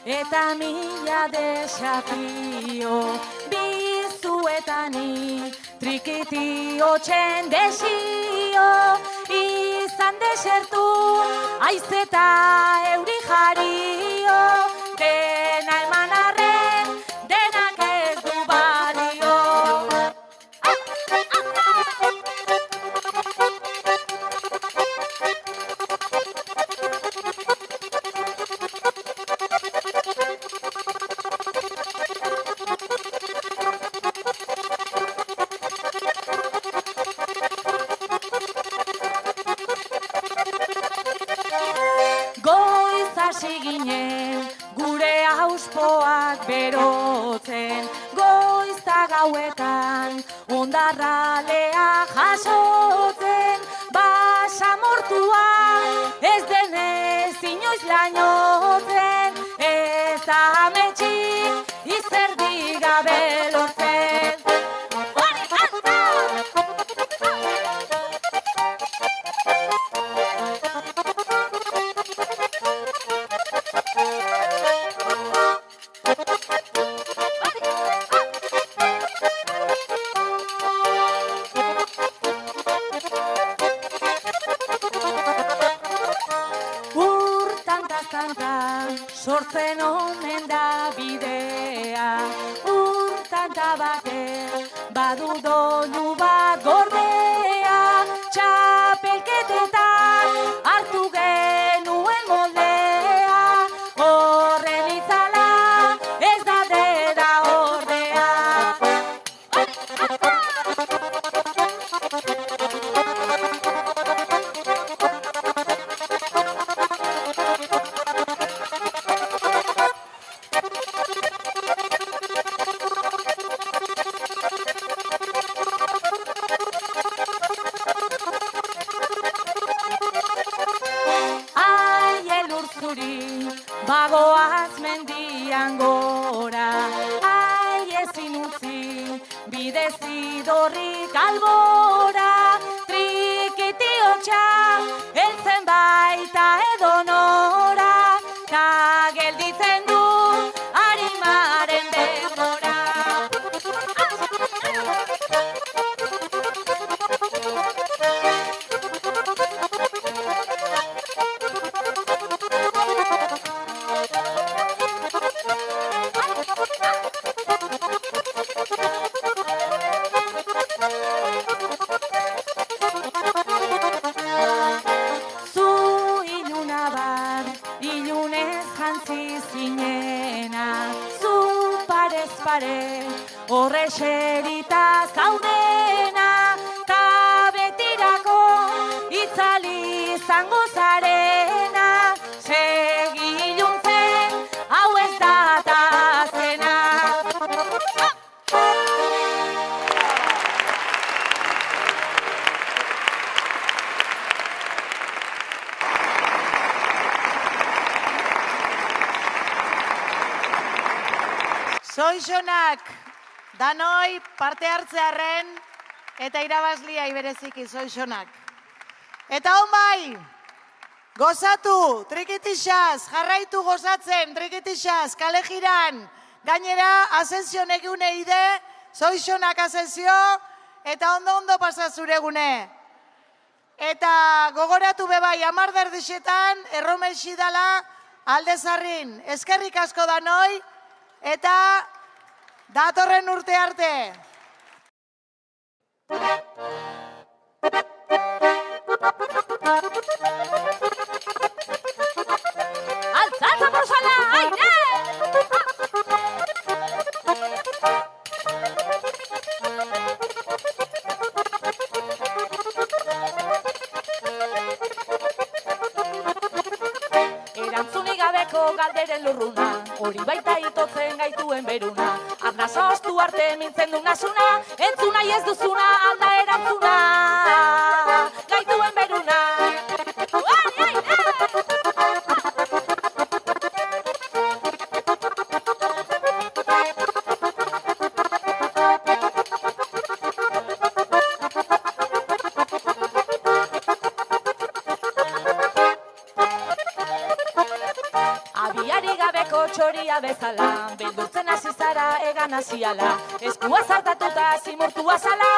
eta mila desafio, bizuetani trikiti hotxen desio, izan desertu aizeta euri jario, dena eman arren, denak ez du balio. Gure auspoak berotzen, goizta gauetan, ondarralea jasotzen, basamortua ez denez inoiz lainotzen, ez da ametxik izerdi gabe lortzen. Sortzen omen da bidea, urtanta batek badu doinu bat gordea, txapelketetan hartu genuen moldea, horren itzala ez da deda ordea. Bagoaz mendian gora, ai ezin utzi, bidez idorrik albora, trikiti hotxa, heltzen baita edonora, ta gelditzen du arimaren denbora. Horre xerita zaudena, ta betirako itzali izango zarena, segi iluntzen, hau ez da azkena. Zoixonak, danoi parte hartzearren eta irabazliai bereziki zoixonak. Eta hon bai, gozatu, trikitixaz, jarraitu gozatzen, trikitixaz, kale jiran, gainera asenzion egune ide, zoixonak asenzio, eta ondo pasa zure gune. Eta gogoratu bebai, 10:00 erromeixi dala Aldezarrin. Eskerrik asko danoi, eta datorren urte arte. Altzatza porzala, aire! Erantzunik gabeko galderen lurruna, hori baita itotzen gaituen beruna. Arnaz ostu arte mintzen du nasuna, entzuna ez duzuna alda erantzuna. Gaituen beruna. Abiari gabeko txoria bezala, beldurtzen hasi zara egan hasiala, eskua zartatuta zimurtua zala,